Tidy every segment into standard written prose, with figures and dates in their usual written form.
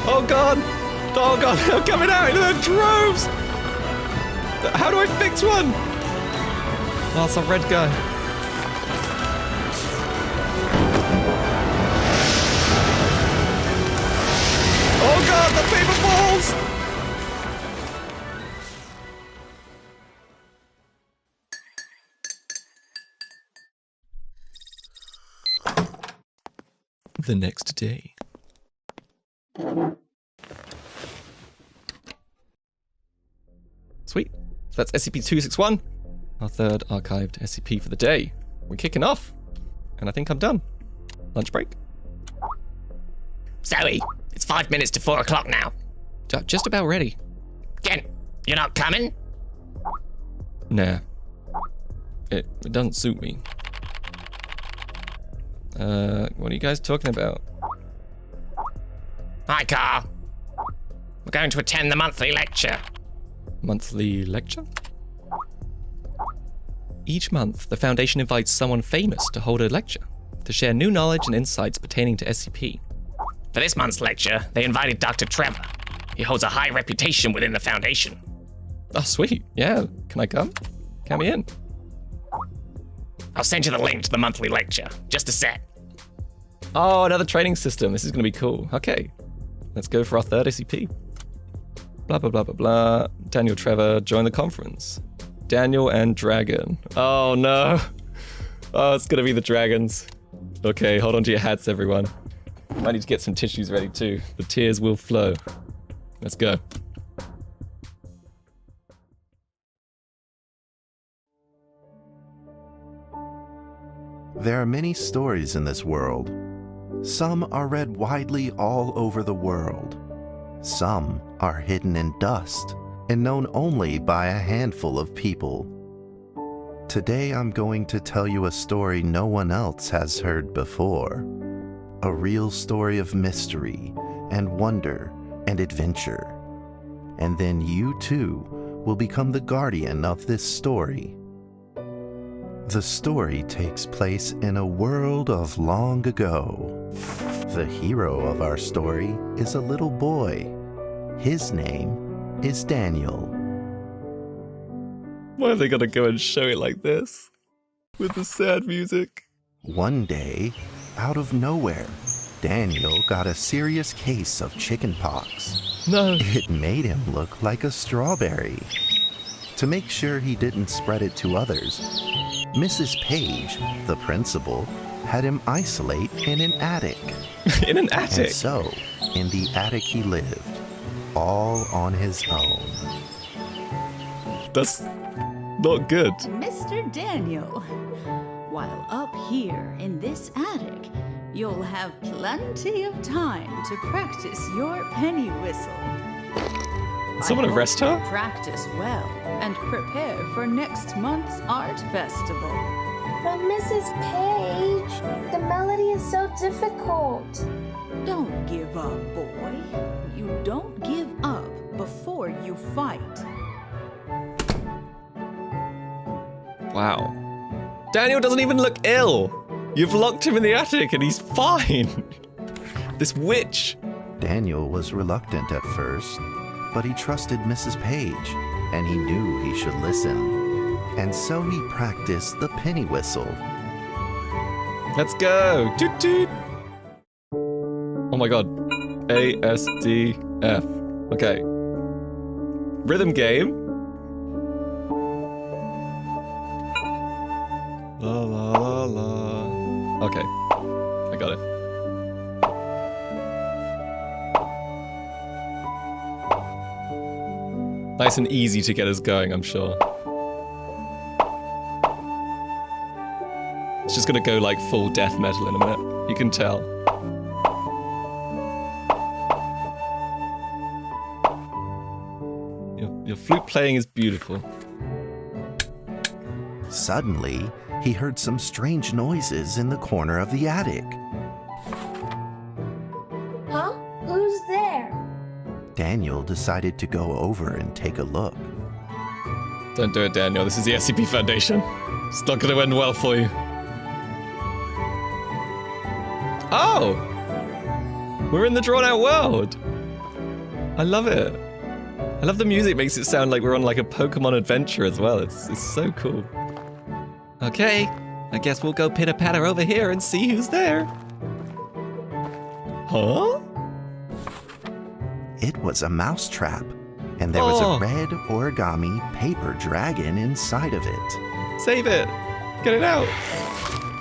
Oh god! Oh god, they're coming out in their droves! How do I fix one? Oh, it's a red guy. Oh god, the paper falls! The next day. Sweet. So that's SCP-261, our third archived SCP for the day. We're kicking off, and I think I'm done. Lunch break? Zoe, it's 5 minutes to 4 o'clock now. Just about ready. Ken, you're not coming? Nah. It doesn't suit me. What are you guys talking about? Hi, Carl. We're going to attend the monthly lecture. Monthly lecture? Each month, the Foundation invites someone famous to hold a lecture, to share new knowledge and insights pertaining to SCP. For this month's lecture, they invited Dr. Trevor. He holds a high reputation within the Foundation. Oh, sweet. Yeah. Can I come? Count me in. I'll send you the link to the monthly lecture. Just a sec. Oh, another training system. This is going to be cool. Okay. Let's go for our third SCP. Blah, blah, blah, blah, blah. Daniel Trevor, join the conference. Daniel and Dragon. Oh, no. Oh, it's going to be the dragons. Okay, hold on to your hats, everyone. Might need to get some tissues ready, too. The tears will flow. Let's go. There are many stories in this world. Some are read widely all over the world. Some are hidden in dust and known only by a handful of people. Today I'm going to tell you a story no one else has heard before. A real story of mystery and wonder and adventure. And then you too will become the guardian of this story. The story takes place in a world of long ago. The hero of our story is a little boy. His name is Daniel. Why are they gonna go and show it like this? With the sad music? One day, out of nowhere, Daniel got a serious case of chickenpox. No. It made him look like a strawberry. To make sure he didn't spread it to others, Mrs. Page, the principal, had him isolate in an attic. In an attic? And so, in the attic he lived, all on his own. That's not good. Mr. Daniel, while up here in this attic, you'll have plenty of time to practice your penny whistle. Someone arrest her? Practice well and prepare for next month's art festival. But Mrs. Page, the melody is so difficult. Don't give up, boy. You don't give up before you fight. Wow. Daniel doesn't even look ill. You've locked him in the attic and he's fine. This witch. Daniel was reluctant at first, but he trusted Mrs. Page, and he knew he should listen. And so he practiced the penny whistle. Let's go. Toot toot. Oh my god. A, S, D, F. Okay. Rhythm game. La la la la. Okay. I got it. Nice and easy to get us going, I'm sure. It's just gonna go like full death metal in a minute. You can tell. Your flute playing is beautiful. Suddenly, he heard some strange noises in the corner of the attic. Huh? Who's there? Daniel decided to go over and take a look. Don't do it, Daniel. This is the SCP Foundation. It's not going to end well for you. Oh! We're in the drawn-out world. I love it. I love the music. Makes it sound like we're on like a Pokemon adventure as well. It's so cool. Okay, I guess we'll go pitter-patter over here and see who's there. Huh? It was a mousetrap, and there was Oh. a red origami paper dragon inside of it. Save it. Get it out.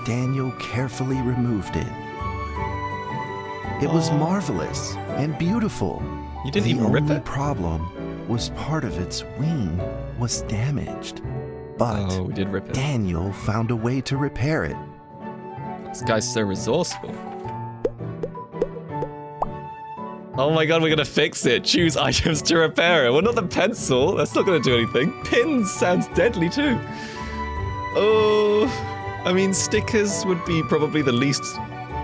Daniel carefully removed it. It was Oh. marvelous and beautiful. You didn't The even rip only it? problem was part of its wing was damaged. But Oh, we did rip it. Daniel found a way to repair it. This guy's so resourceful. Oh my god, we're gonna fix it. Choose items to repair it. Well, not the pencil. That's not gonna do anything. Pins sounds deadly too. Oh, I mean, stickers would be probably the least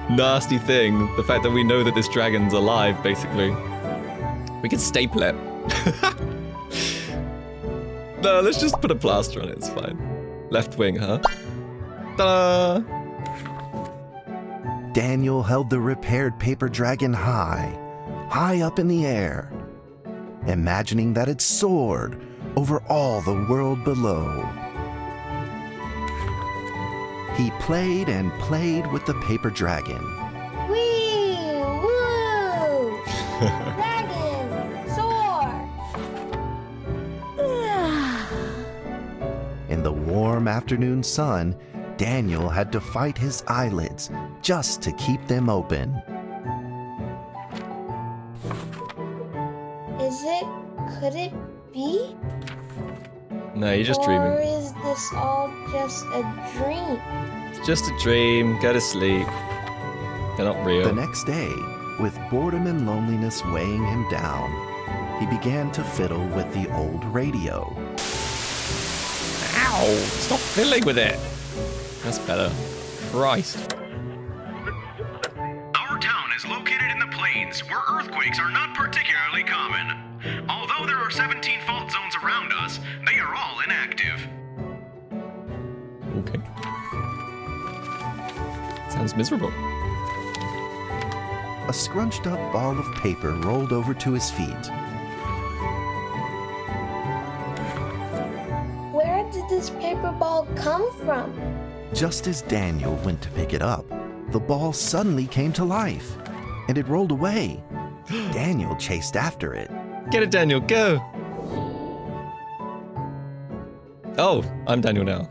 nasty thing. The fact that we know that this dragon's alive, basically. We could staple it. No, let's just put a plaster on it. It's fine. Left wing, huh? Ta-da! Daniel held the repaired paper dragon high up in the air, imagining that it soared over all the world below. He played and played with the paper dragon. Wee! Woo! Dragon! Soar! In the warm afternoon sun, Daniel had to fight his eyelids just to keep them open. Could it be? No, you're just Or dreaming. is this all just a dream? It's just a dream. Go to sleep. They're not real. The next day, with boredom and loneliness weighing him down, he began to fiddle with the old radio. Ow! Stop fiddling with it. That's better. Christ. Our town is located in the plains, where earthquakes are not particularly common. Although there are 17 fault zones around us, they are all inactive. Okay. Sounds miserable. A scrunched up ball of paper rolled over to his feet. Where did this paper ball come from? Just as Daniel went to pick it up, the ball suddenly came to life, and it rolled away. Daniel chased after it. Get it, Daniel. Go. Oh, I'm Daniel now.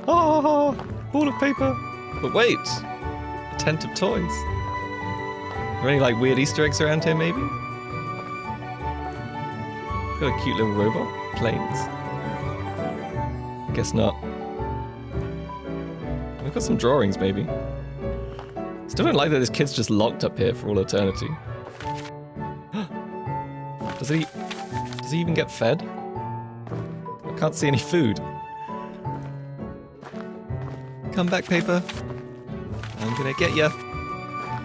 Oh, ball of paper. But wait. A tent of toys. Are there any like weird Easter eggs around here, maybe? Got a cute little robot. Planes. Guess not. We've got some drawings, maybe. Still don't like that this kid's just locked up here for all eternity. Does he even get fed? I can't see any food. Come back, paper. I'm gonna get ya.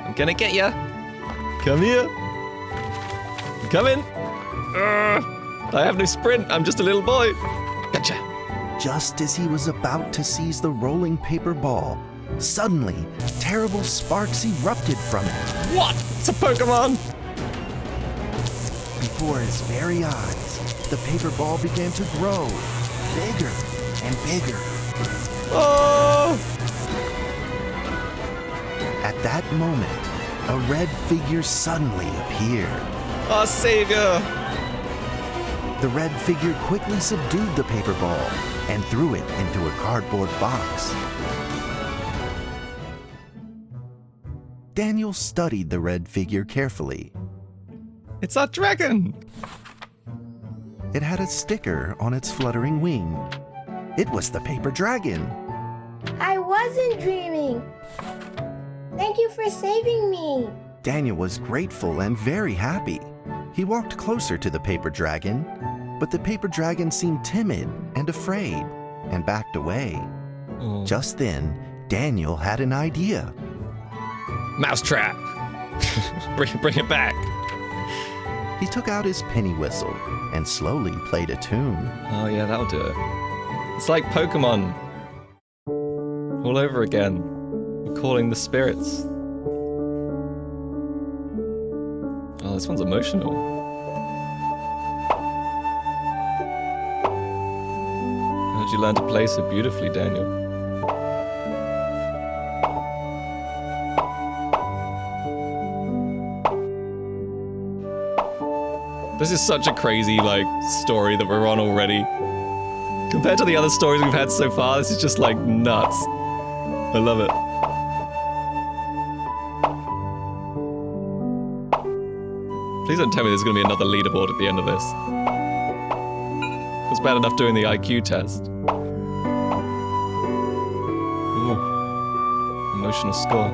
I'm gonna get ya. Come here. I'm coming. I have no sprint. I'm just a little boy. Gotcha. Just as he was about to seize the rolling paper ball, suddenly, terrible sparks erupted from it. What? It's a Pokemon. Before his very eyes, the paper ball began to grow, bigger and bigger. Oh! At that moment, a red figure suddenly appeared. Our savior. The red figure quickly subdued the paper ball and threw it into a cardboard box. Daniel studied the red figure carefully. It's our dragon. It had a sticker on its fluttering wing. It was the paper dragon. I wasn't dreaming. Thank you for saving me. Daniel was grateful and very happy. He walked closer to the paper dragon, but the paper dragon seemed timid and afraid and backed away. Oh. Just then, Daniel had an idea. Mousetrap. bring it back. He took out his penny whistle and slowly played a tune. Oh yeah, that'll do it. It's like Pokemon. All over again. We're calling the spirits. Oh, this one's emotional. did you learn to play so beautifully, Daniel? This is such a crazy, like, story that we're on already. Compared to the other stories we've had so far, this is just, like, nuts. I love it. Please don't tell me there's gonna be another leaderboard at the end of this. It's bad enough doing the IQ test. Ooh. Emotional score.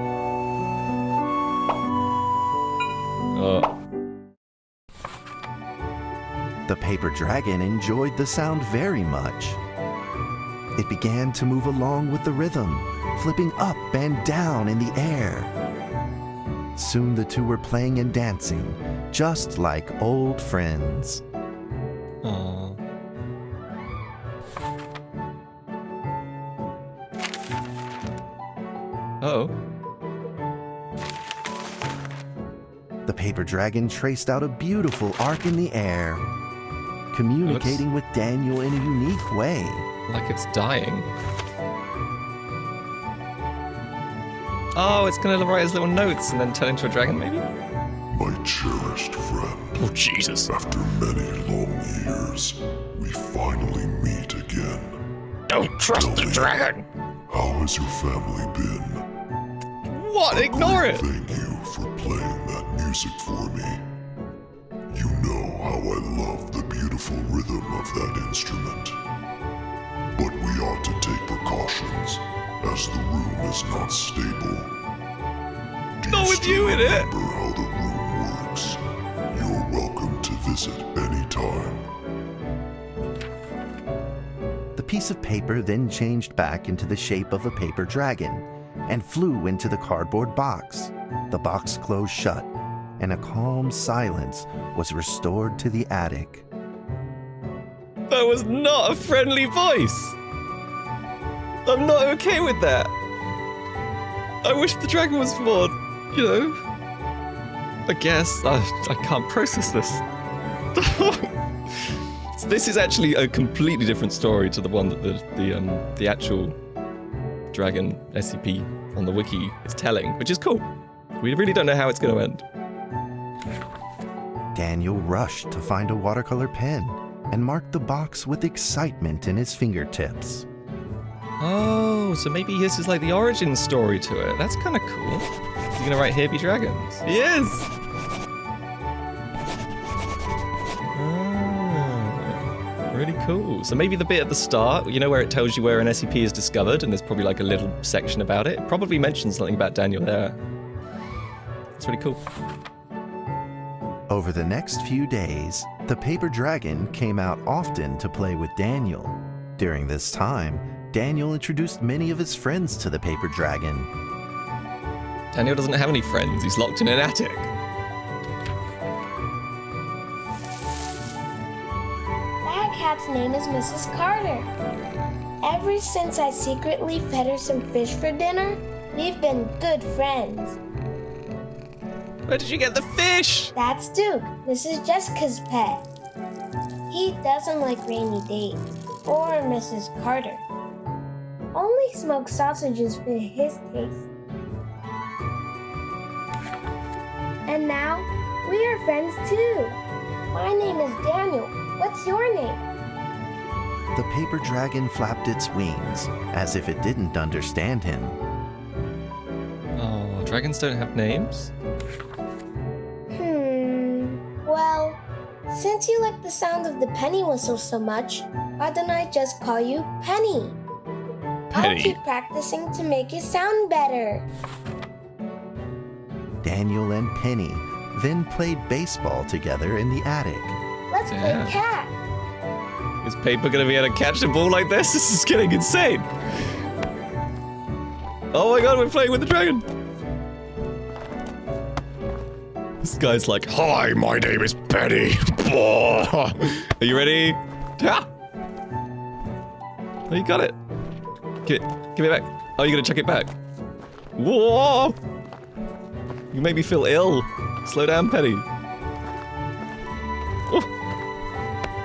Oh. The paper dragon enjoyed the sound very much. It began to move along with the rhythm, flipping up and down in the air. Soon the two were playing and dancing, just like old friends. Aww. Uh-oh. The paper dragon traced out a beautiful arc in the air, communicating with Daniel in a unique way. Like it's dying. Oh, it's gonna write his little notes and then turn into a dragon, maybe? My cherished friend. Oh, Jesus. After many long years, we finally meet again. Don't trust the dragon. How has your family been? What? Ignore it! Thank you for playing that music for me. You know how I love the beautiful rhythm of that instrument. But we ought to take precautions, as the room is not stable. Do Not with you in it. remember how the room works? You're welcome to visit anytime. The piece of paper then changed back into the shape of a paper dragon and flew into the cardboard box. The box closed shut, and a calm silence was restored to the attic. That was not a friendly voice! I'm not okay with that. I wish the dragon was more, you know... I guess. I can't process this. So this is actually a completely different story to the one that the actual dragon SCP on the wiki is telling, which is cool. We really don't know how it's going to end. Daniel rushed to find a watercolor pen and marked the box with excitement in his fingertips. Oh, so maybe this is like the origin story to it. That's kind of cool. Is he gonna write Here Be Dragons? He is! Ah, really cool. So maybe the bit at the start, you know, where it tells you where an SCP is discovered, and there's probably like a little section about it. It probably mentions something about Daniel there. It's really cool. Over the next few days, the paper dragon came out often to play with Daniel. During this time, Daniel introduced many of his friends to the paper dragon. Daniel doesn't have any friends. He's locked in an attic. That cat's name is Mrs. Carter. Ever since I secretly fed her some fish for dinner, we've been good friends. Where did you get the fish? That's Duke, Mrs. Jessica's pet. He doesn't like rainy days, or Mrs. Carter. Only smoked sausages fit his taste. And now, we are friends too. My name is Daniel. What's your name? The paper dragon flapped its wings, as if it didn't understand him. Oh, dragons don't have names? Well, since you like the sound of the penny whistle so much, why don't I just call you Penny? I'll Penny. keep practicing to make it sound better. Daniel and Penny then played baseball together in the attic. Let's Yeah. play cat. Is Paper gonna be able to catch a ball like this? This is getting insane. Oh my god, we're playing with the dragon. This guy's like, Hi, my name is Penny. are you ready? Ah! Oh, you got it. Give it back. Oh, you're gonna chuck it back. Whoa! You make me feel ill. Slow down, Penny. Oh.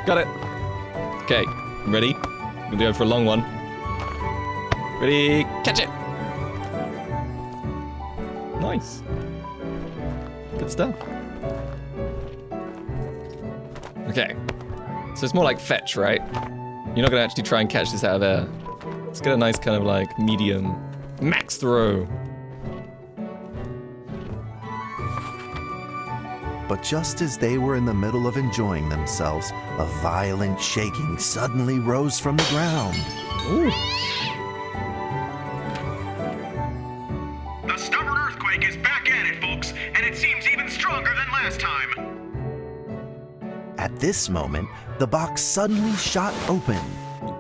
Got it. Okay, ready? Gonna go for a long one. Ready, catch it! Nice. Good stuff. Okay. So it's more like fetch, right? You're not gonna actually try and catch this out of there. Let's get a nice kind of like medium max throw. But just as they were in the middle of enjoying themselves, a violent shaking suddenly rose from the ground. Ooh. The stubborn earthquake is back at it, folks, and it seems even stronger than last time. At this moment, the box suddenly shot open,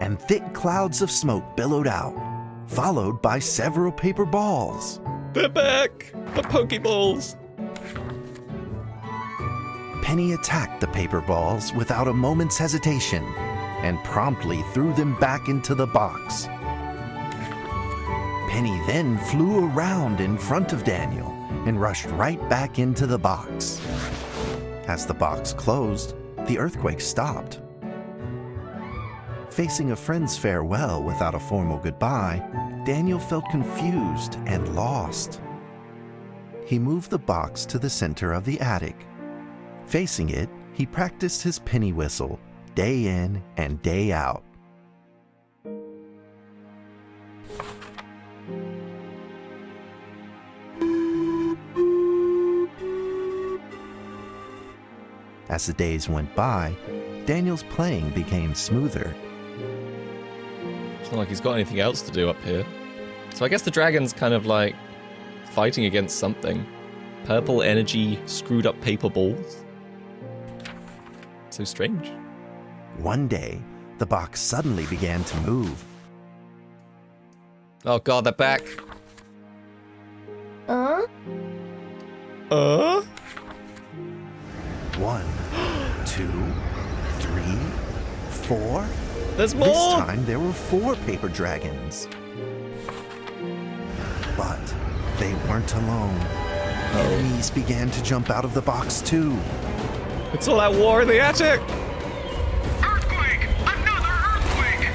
and thick clouds of smoke billowed out, followed by several paper balls. They're back! The Pokeballs! Penny attacked the paper balls without a moment's hesitation and promptly threw them back into the box. Penny then flew around in front of Daniel and rushed right back into the box. As the box closed, the earthquake stopped. Facing a friend's farewell without a formal goodbye, Daniel felt confused and lost. He moved the box to the center of the attic. Facing it, he practiced his penny whistle day in and day out. As the days went by, Daniel's playing became smoother. It's not like he's got anything else to do up here. So I guess the dragon's kind of like fighting against something. Purple energy, screwed up paper balls. So strange. One day, the box suddenly began to move. Oh god, they're back. Huh? 1, 2, 3, 4. There's more! This time there were 4 paper dragons. But they weren't alone. Enemies began to jump out of the box too. It's all that war in the attic! Earthquake! Another earthquake!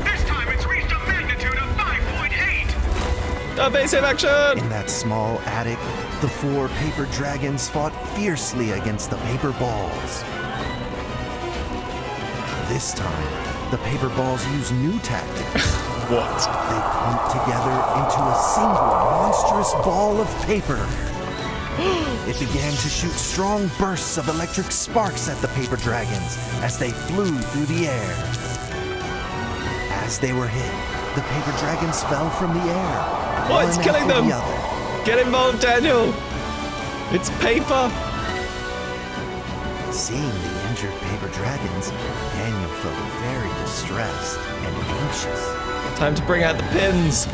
This time it's reached a magnitude of 5.8! Evasive action! In that small attic, the 4 paper dragons fought fiercely against the paper balls. This time, the paper balls used new tactics. What? They clumped together into a single monstrous ball of paper. It began to shoot strong bursts of electric sparks at the paper dragons as they flew through the air. As they were hit, the paper dragons fell from the air. Oh, it's one killing after them! the other. Get involved, Daniel! It's paper! Seeing the injured paper dragons, Daniel felt very distressed and anxious. Time to bring out the pins!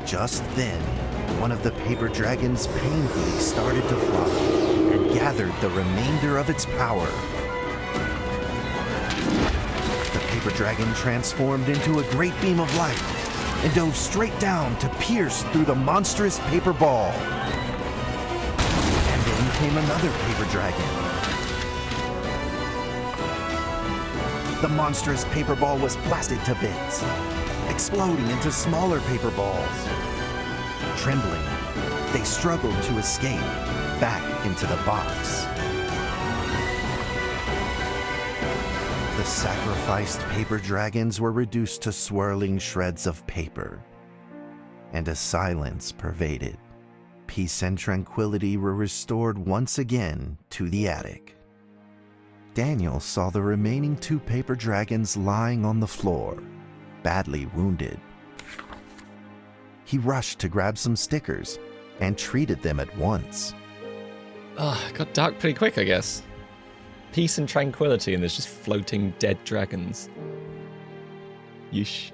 Just then, one of the paper dragons painfully started to fly and gathered the remainder of its power. The paper dragon transformed into a great beam of light and dove straight down to pierce through the monstrous paper ball. And then came another paper dragon. The monstrous paper ball was blasted to bits, exploding into smaller paper balls. Trembling, they struggled to escape back into the box. The sacrificed paper dragons were reduced to swirling shreds of paper, and a silence pervaded. Peace and tranquility were restored once again to the attic. Daniel saw the remaining 2 paper dragons lying on the floor, badly wounded. He rushed to grab some stickers and treated them at once. Oh, it got dark pretty quick, I guess. Peace and tranquility, and there's just floating dead dragons. Yeesh.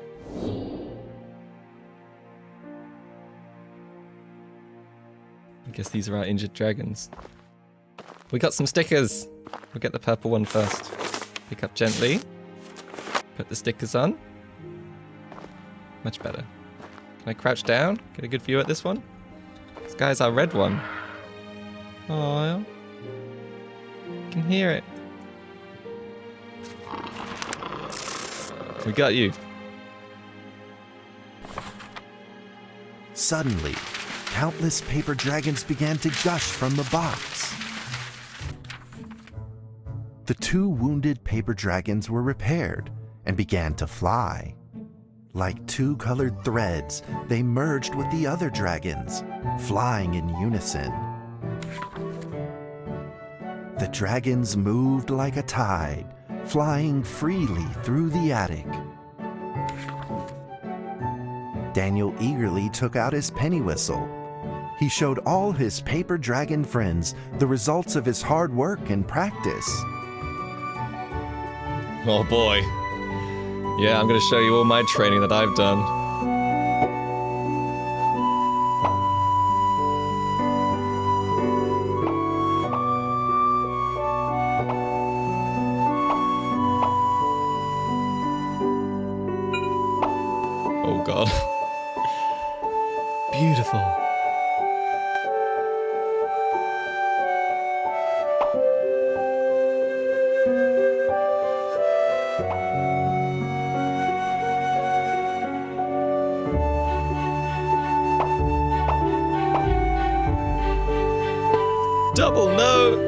I guess these are our injured dragons. We got some stickers. We'll get the purple one first. Pick up gently. Put the stickers on. Much better. Can I crouch down? Get a good view at this one? This guy's our red one. Oh, I can hear it. We got you. Suddenly, countless paper dragons began to gush from the box. The 2 wounded paper dragons were repaired and began to fly. Like 2 colored threads, they merged with the other dragons, flying in unison. The dragons moved like a tide, flying freely through the attic. Daniel eagerly took out his penny whistle. He showed all his paper dragon friends the results of his hard work and practice. Oh boy. Yeah, I'm gonna show you all my training that I've done. Oh god. Beautiful. Double note!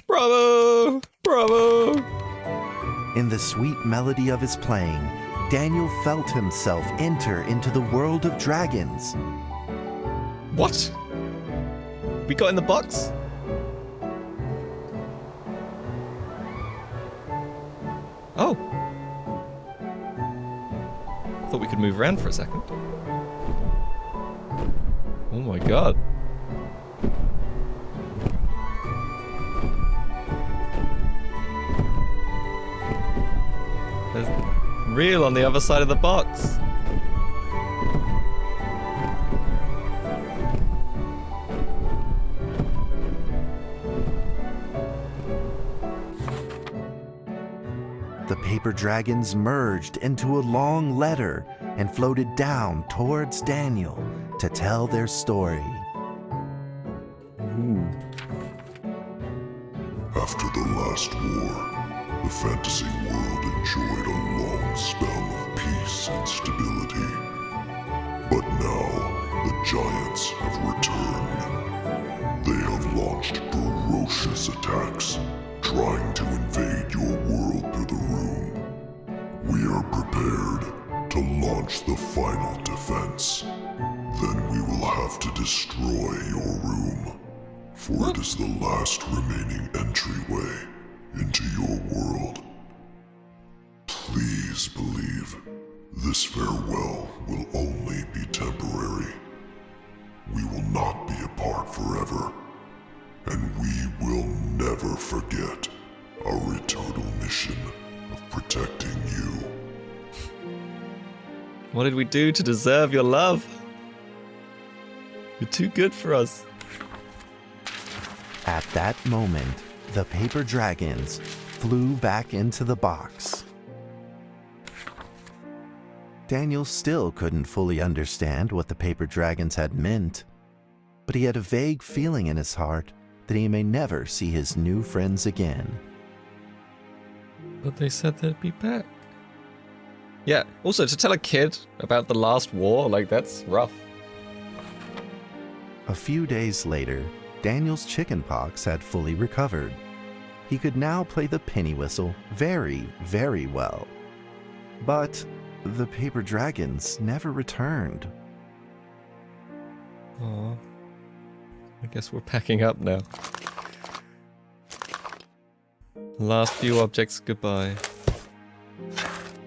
Bravo! Bravo! In the sweet melody of his playing, Daniel felt himself enter into the world of dragons. What? We got in the box? Oh. Thought we could move around for a second. Oh my god. There's real on the other side of the box. The paper dragons merged into a long letter and floated down towards Daniel to tell their story. After the last war, the fantasy world enjoyed a long spell of peace and stability. But now, the giants have returned. They have launched ferocious attacks, trying to invade your world through the room. We are prepared to launch the final defense. Then we will have to destroy your room, for it is the last remaining entryway into your world. Please believe this farewell will only be temporary. We will not be apart forever, and we will never forget our eternal mission of protecting you. What did we do to deserve your love? You're too good for us. At that moment, the paper dragons flew back into the box. Daniel still couldn't fully understand what the paper dragons had meant, but he had a vague feeling in his heart that he may never see his new friends again. But they said they'd be back. Yeah, also to tell a kid about the last war, like that's rough. A few days later, Daniel's chickenpox had fully recovered. He could now play the penny whistle very, very well. But the paper dragons never returned. Aww. I guess we're packing up now. Last few objects goodbye.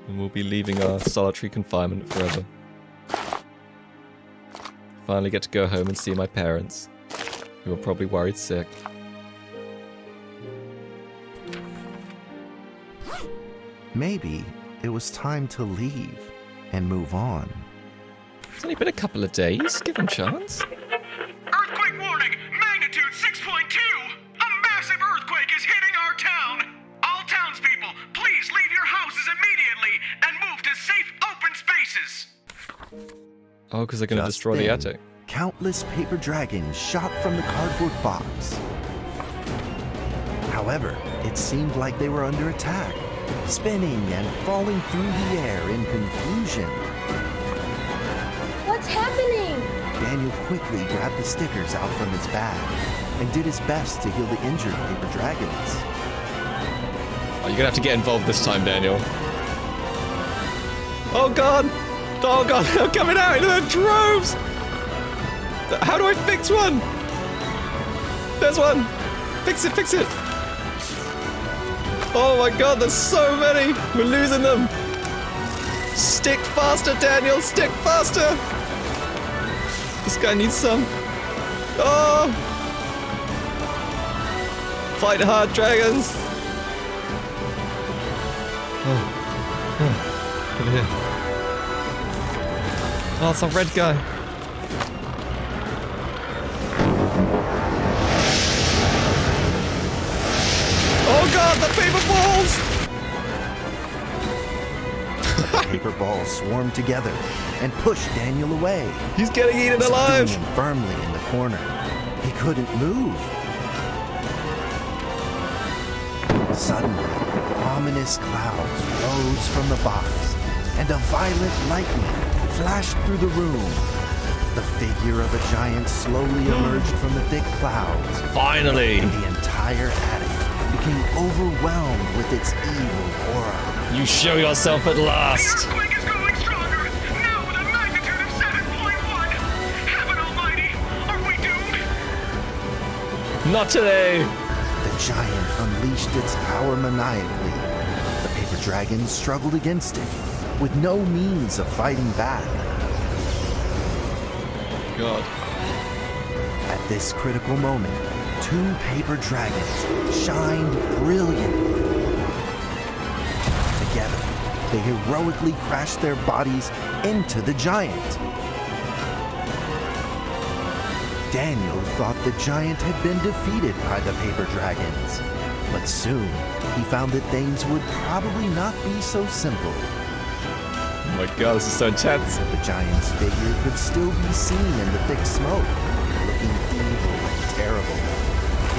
And we'll be leaving our solitary confinement forever. Finally get to go home and see my parents, who are probably worried sick. Maybe it was time to leave and move on. It's only been a couple of days. Give them a chance. Earthquake warning! Magnitude 6.2! A massive earthquake is hitting our town! All townspeople, please leave your houses immediately and move to safe open spaces! Oh, because they're going to Just destroy the then, attic. Countless paper dragons shot from the cardboard box. However, it seemed like they were under attack, spinning and falling through the air in confusion. What's happening? Daniel quickly grabbed the stickers out from his bag and did his best to heal the injured paper dragons. Oh, you're going to have to get involved this time, Daniel. Oh, God! Oh, God! They're coming out in the droves! How do I fix one? There's one! Fix it, fix it! Oh my God, there's so many! We're losing them! Stick faster, Daniel! Stick faster! This guy needs some. Oh! Fight hard, dragons! Oh. Over here. Oh, it's a red guy. Oh God, the paper balls! Paper balls swarmed together and pushed Daniel away, He's getting eaten alive! subduing him firmly in the corner. He couldn't move. Suddenly, ominous clouds rose from the box, and a violent lightning flashed through the room. The figure of a giant slowly emerged from the thick clouds, Finally! and the entire attic became overwhelmed with its evil aura. You show yourself at The last! earthquake is growing stronger, now with a magnitude of 7.1! Heaven almighty, are we doomed? Not today! The giant unleashed its power maniacally. The paper dragons struggled against it, with no means of fighting back. God. At this critical moment, two paper dragons shined brilliantly. Together, they heroically crashed their bodies into the giant. Daniel thought the giant had been defeated by the paper dragons, but soon he found that things would probably not be so simple. Oh my God, this is so intense. The giant's figure could still be seen in the thick smoke, looking evil and terrible.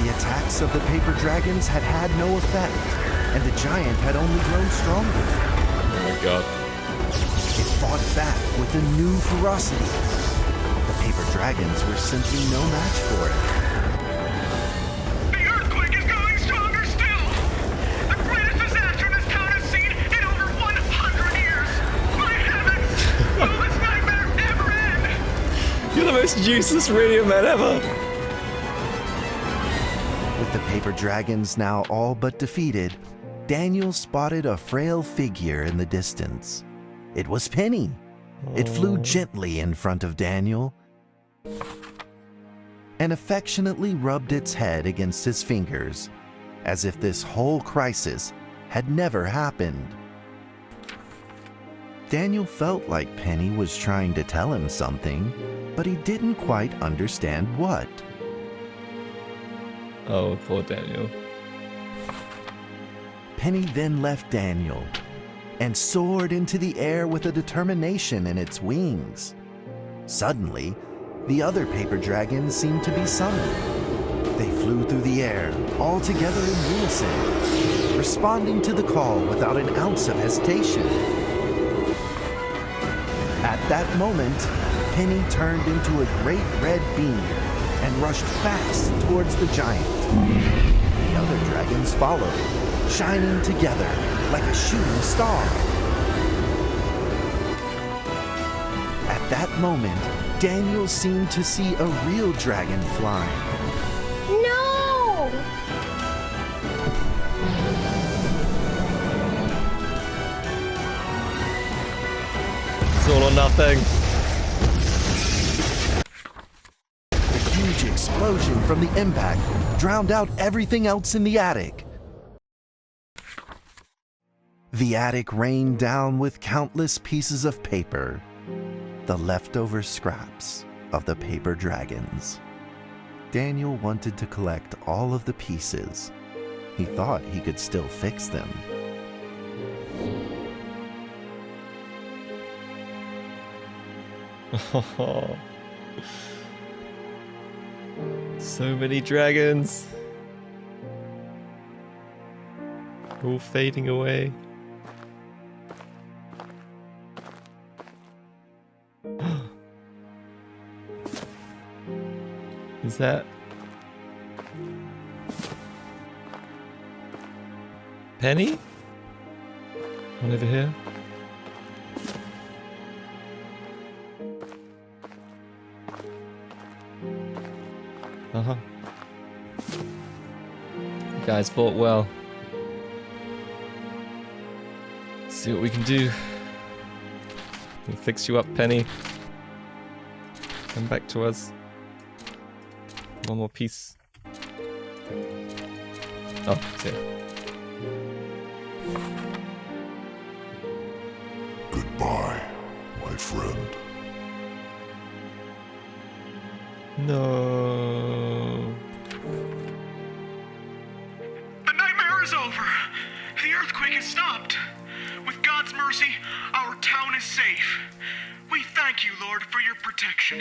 The attacks of the paper dragons had had no effect, and the giant had only grown stronger. Oh my God. It fought back with a new ferocity. The paper dragons were simply no match for it. The earthquake is growing stronger still! The greatest disaster this town has seen in over 100 years! My heavens! Will this nightmare ever end? You're the most useless radio man ever! With the paper dragons now all but defeated, Daniel spotted a frail figure in the distance. It was Penny. It flew gently in front of Daniel and affectionately rubbed its head against his fingers, as if this whole crisis had never happened. Daniel felt like Penny was trying to tell him something, but he didn't quite understand what. Oh, poor Daniel. Penny then left Daniel and soared into the air with a determination in its wings. Suddenly, the other paper dragons seemed to be summoned. They flew through the air, all together in unison, responding to the call without an ounce of hesitation. At that moment, Penny turned into a great red beam and rushed fast towards the giant. The other dragons followed, shining together like a shooting star. At that moment, Daniel seemed to see a real dragon flying. No! It's all or nothing. A huge explosion from the impact drowned out everything else in the attic. The attic rained down with countless pieces of paper, the leftover scraps of the paper dragons. Daniel wanted to collect all of the pieces. He thought he could still fix them. Oh. So many dragons. All fading away. Is that Penny? One over here. Uh-huh. You guys fought well. Let's see what we can do. We'll fix you up, Penny. Come back to us. One more piece. Oh, it's here. Goodbye, my friend. No. The nightmare is over. The earthquake has stopped. With God's mercy, our town is safe. We thank you, Lord, for your protection.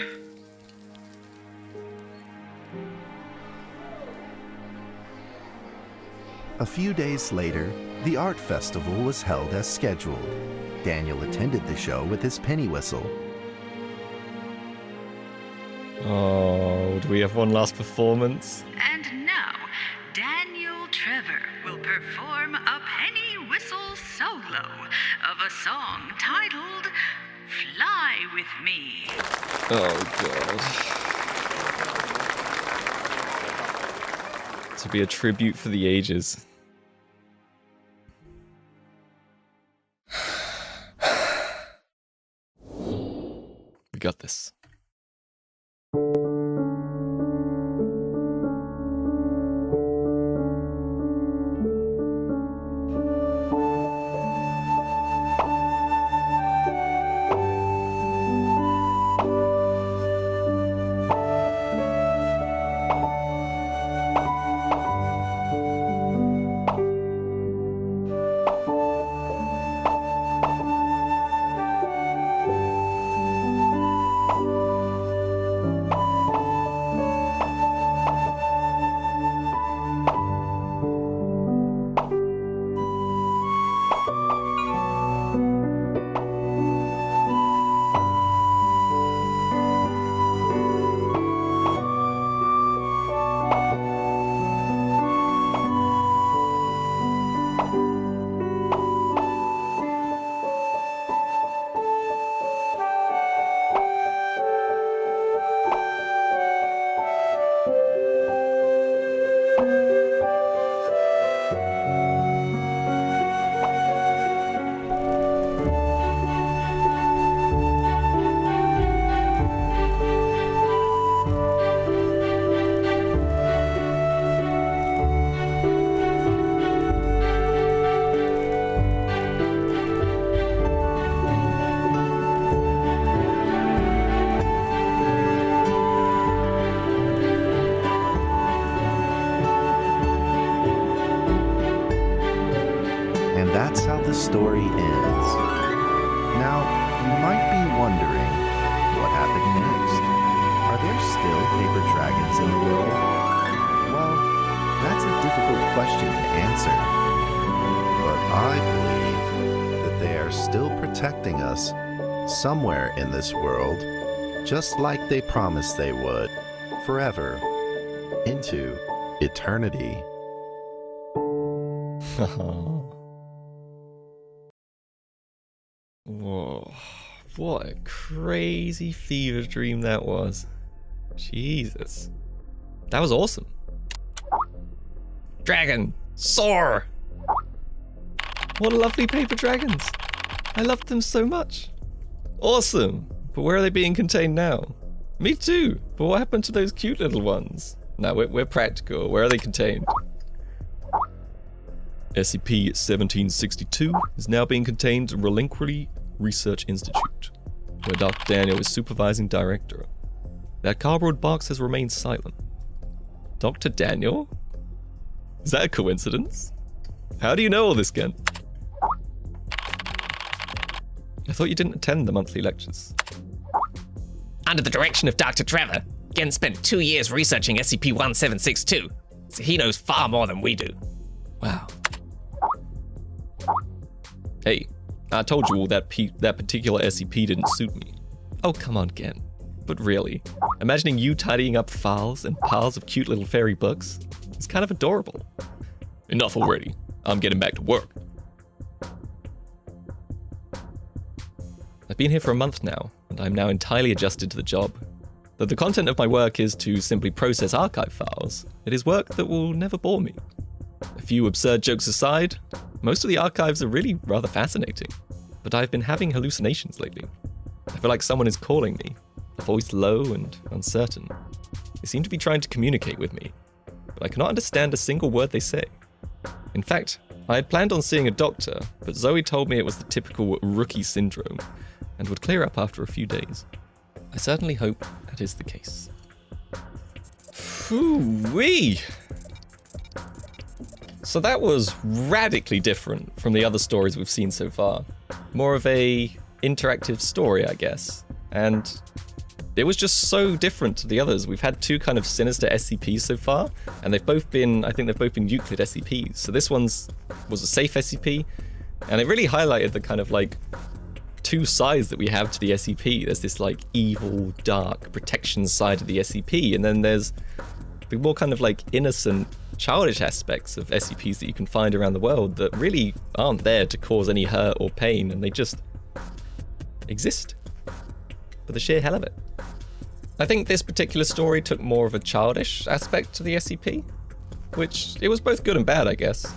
A few days later, the art festival was held as scheduled. Daniel attended the show with his penny whistle. Oh, do we have one last performance? And now, Daniel Trevor will perform a penny whistle solo of a song titled Fly With Me. Oh, God. To be a tribute for the ages. We got this. And that's how the story ends. Now, you might be wondering, what happened next? Are there still paper dragons in the world? Well, that's a difficult question to answer. But I believe that they are still protecting us somewhere in this world, just like they promised they would, forever, into eternity. Whoa. What a crazy fever dream that was. Jesus. That was awesome. Dragon, soar! What lovely paper dragons. I loved them so much. Awesome. But where are they being contained now? Me too. But what happened to those cute little ones? No, we're practical. Where are they contained? SCP-1762 is now being contained at Relinquity Research Institute, where Dr. Daniel is supervising director. That cardboard box has remained silent. Dr. Daniel? Is that a coincidence? How do you know all this, Gen? I thought you didn't attend the monthly lectures. Under the direction of Dr. Trevor, Gen spent 2 years researching SCP-1762, so he knows far more than we do. Wow. Hey, I told you all that particular SCP didn't suit me. Oh, come on, Gen. But really, imagining you tidying up files and piles of cute little fairy books is kind of adorable. Enough already. I'm getting back to work. I've been here for a month now, and I'm now entirely adjusted to the job. Though the content of my work is to simply process archive files, it is work that will never bore me. A few absurd jokes aside, most of the archives are really rather fascinating, but I've been having hallucinations lately. I feel like someone is calling me, a voice low and uncertain. They seem to be trying to communicate with me, but I cannot understand a single word they say. In fact, I had planned on seeing a doctor, but Zoe told me it was the typical rookie syndrome, and would clear up after a few days. I certainly hope that is the case. Whoo-wee! So that was radically different from the other stories we've seen so far. More of a interactive story, I guess. And it was just so different to the others. We've had 2 kind of sinister SCPs so far, and they've both been, I think they've both been Euclid SCPs. So this was a safe SCP, and it really highlighted the kind of like 2 sides that we have to the SCP. There's this like evil, dark protection side of the SCP, and then there's the more kind of like innocent, childish aspects of SCPs that you can find around the world that really aren't there to cause any hurt or pain, and they just exist for the sheer hell of it. I think this particular story took more of a childish aspect to the SCP, which it was both good and bad, I guess.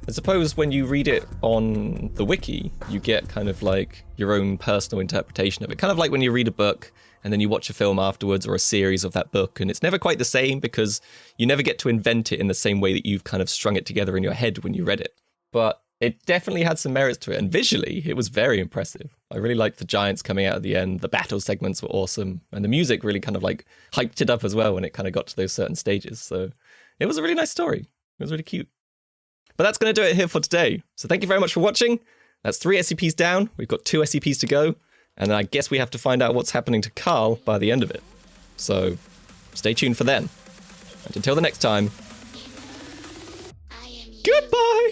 I suppose when you read it on the wiki, you get kind of like your own personal interpretation of it. Kind of like when you read a book and then you watch a film afterwards or a series of that book, and it's never quite the same because you never get to invent it in the same way that you've kind of strung it together in your head when you read it. But it definitely had some merits to it, and visually, it was very impressive. I really liked the giants coming out at the end, the battle segments were awesome, and the music really kind of like hyped it up as well when it kind of got to those certain stages. So it was a really nice story. It was really cute. But that's going to do it here for today. So thank you very much for watching. That's 3 SCPs down. We've got 2 SCPs to go. And I guess we have to find out what's happening to Carl by the end of it. So stay tuned for then. And until the next time, goodbye!